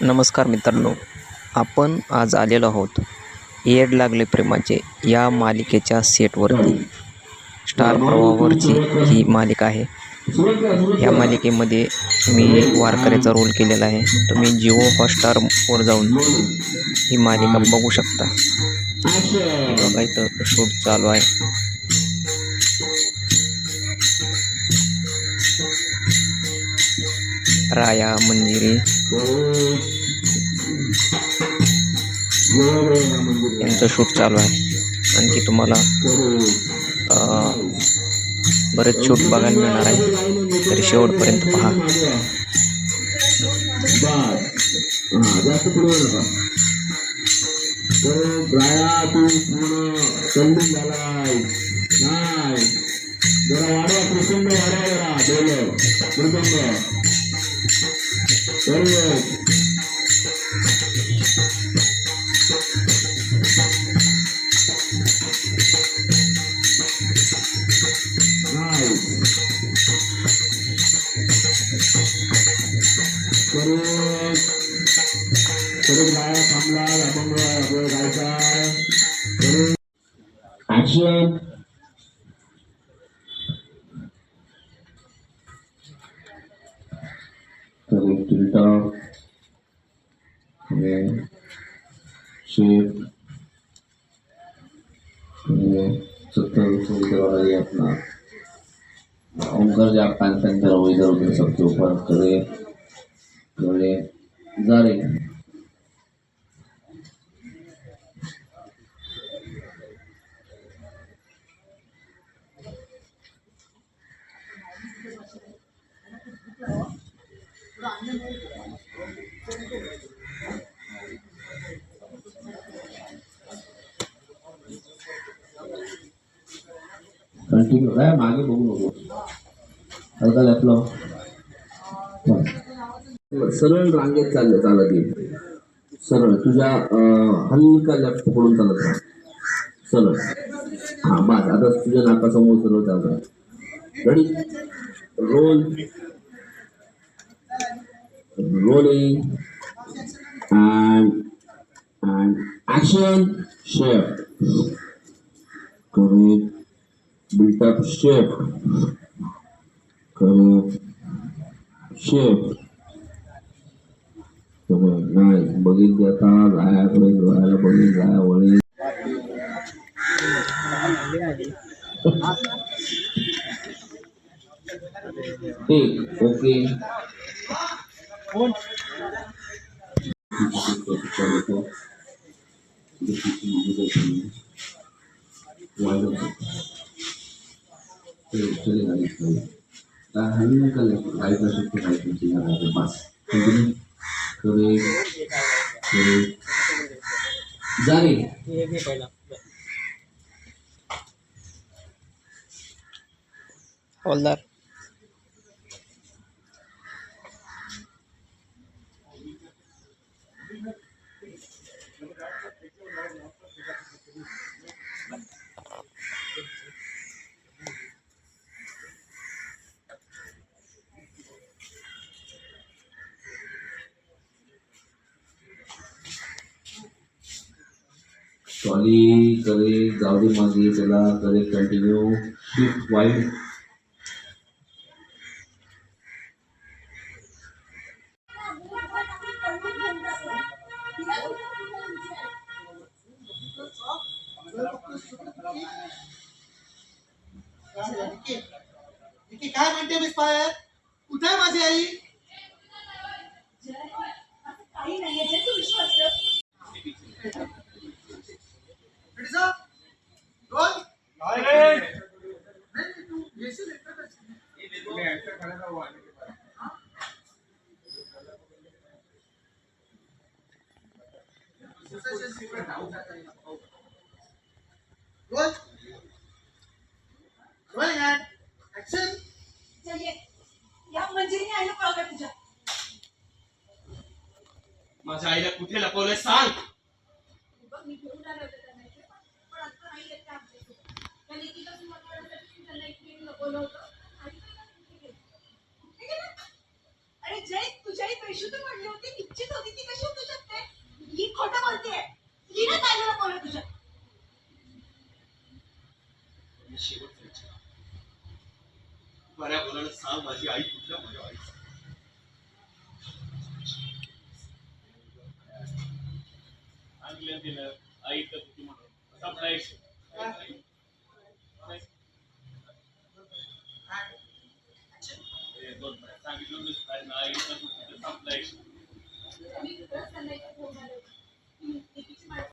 नमस्कार मित्रांनो, आपण आज आलेलो आहोत येड लागले प्रेमाचे या मालिकेच्या सेटवरती. स्टार प्रवाहावरची ही मालिका आहे. ह्या मालिकेमध्ये मी वारकऱ्याचा रोल केलेला आहे. तुम्ही जिओ हॉटस्टारवर जाऊन ही मालिका बघू शकता. हे बघा इथं शूट चालू आहे. राया मंदिरे यांचं शूट चालू आहे. आणखी तुम्हाला बरेच शूट बघायला मिळणार आहे, तर शेवटपर्यंत पहा. Action. Correct filter. Shape. अपना ओंकार जब पैंतर हो इधर उधर सबके ऊपर करे करे जा रहे कंटिन्यू आहे मागे बघू नको हलका लॅपला सरळ रांगेत चालत येईल. सरळ तुझ्या हलका लेफ्ट पकडून चालत राहा. सरळ हा बस. आता तुझ्या नाकासमोर सरळ चालत राहा. Ready roll rolling and action. Shift correct. Built up shift correct. Shift correct. Nice. बघितलं आता जायाकडे जोराला बघितलं जाया वळी ठीक ओके. हवलदार सॉरी करे जाऊ दे मागे त्याला करे कंटिन्यू शिफ्ट वाईड काय म्हणते मिस्पायर कुठे आहे माझी आई? काही नाही तू विश्वास माझ्या आईला कुठे लपवलंय सांग. अरे जय तुझ्याही पैसे तर म्हणले होते निश्चित होती ती कशी आणि शेवटचा विचार. बऱ्या बोलायला सांग माझी आई कुठल्या माझ्या आई सांगितलं तिनं आई तर किती म्हणून संपलायचं सांगितलं आई तर संपलायचं